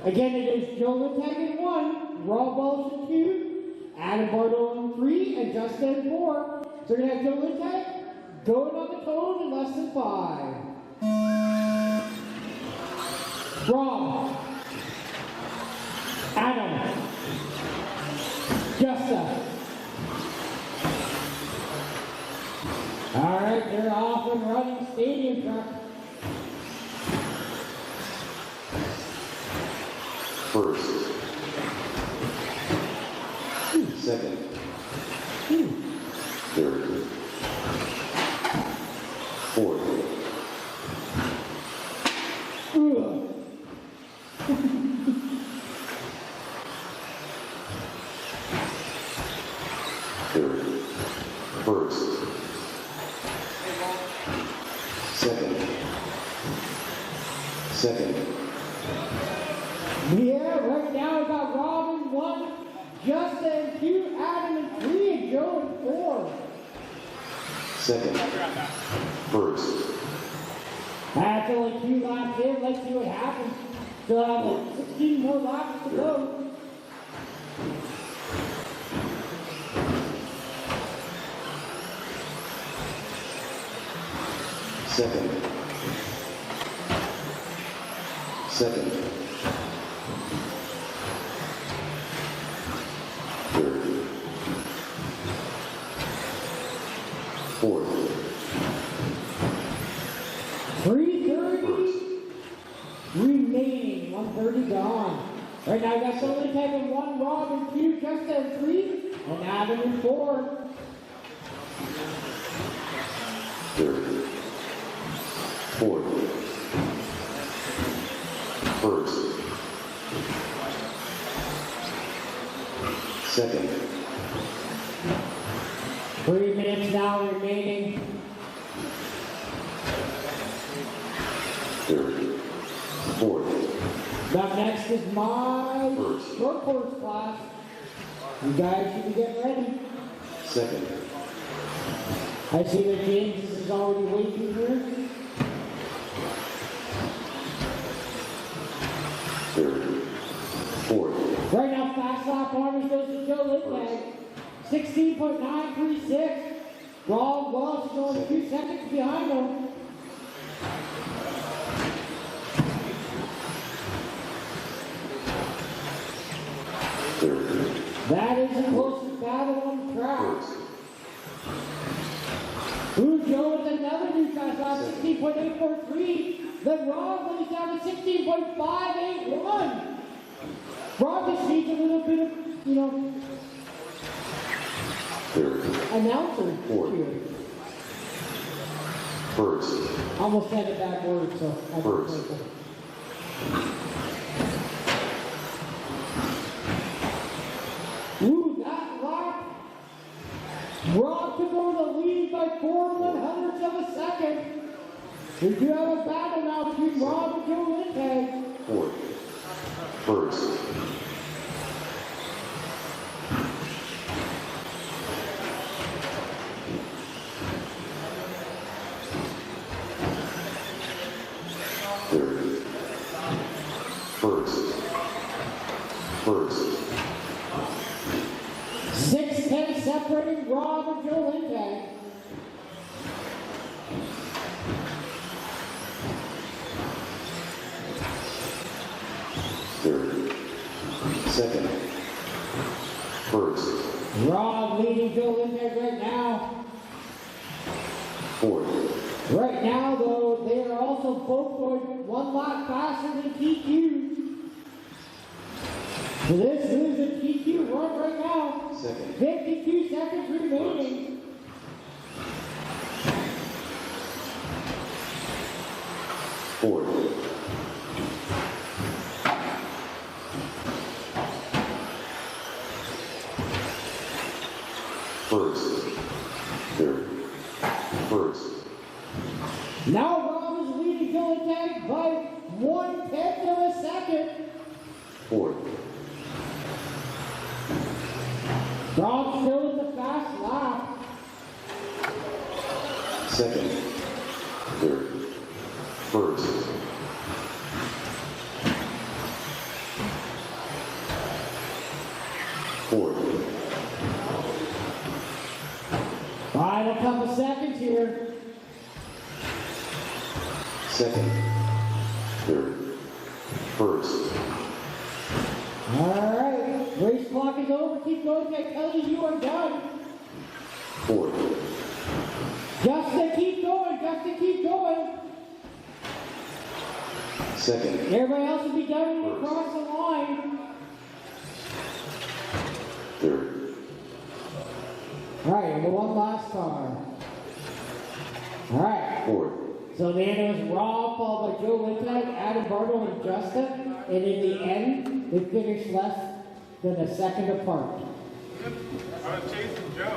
Again, it is Joe Littag in 1, Rob Walsh in 2, Adam Bartle in 3, and Justin in 4. So we're going to have Joe Littag going on the cone in less than 5. Rob, Adam, Justin. All right, they're off and running stadium truck. First. Second. Third. Fourth. Third. First. Second. Yeah, right now we got Rob in 1, Justin in 2, Adam in 3, and Joe in 4. Second. First. That's only 2 laps in. Let's see what happens. Still have 16 more laps to go. Second. Third. Fourth. 3:30 remaining. 1:30 gone. Right now we got somebody taking 1, Rob in 2, Justin in 3, and Adam in 4. Third. Fourth. First. Second. 3 minutes now remaining. Third. Fourth. Up next is my First. short course class. You guys should be getting ready. Second. I see that James is already waiting here. Third. Fourth. Right now, fast lap honors goes to Joe Littag. 16.936. Rob Welsh is only 2 seconds behind him. Third. That is the closest battle on the track. First. Blue Joe with another new fast lap, 16.843. Then Rob when he's down to 16.581. Rob just needs a little bit of, Third. announcer Fourth. here. First. Almost said a bad word, so I First. Ooh, that lap. Rob took over the lead by 4/100ths of a second. We do have a battle now between Rob and Joe Littag. Fourth. First. Third. First. First. 6:10 separating Rob and Joe Littag. Third. Second. First. Rob leading Joe Littag right now. Fourth. Right now, though, they are also both going 1 lap faster than TQ. So this is a TQ run right now. Second. 52 seconds remaining. Fourth. First. Third. First. Now Rob is leading Joe Littag by 1/10 of a second. Fourth. Rob still in the fast lap. Second. Third. First. Fourth. Final couple seconds here. Second. Third. First. All right, race clock is over. Keep going. I tell you, you are done. Fourth. Justin, keep going. Justin, keep going. Second. Everybody else will be done when you cross the line. Third. All right, and the one last car. All right. Fourth. So the end was Rob, followed by Joe Wintag, Adam Bartle, and Justin. And in the end, they finished less than a second apart. I was chasing Joe.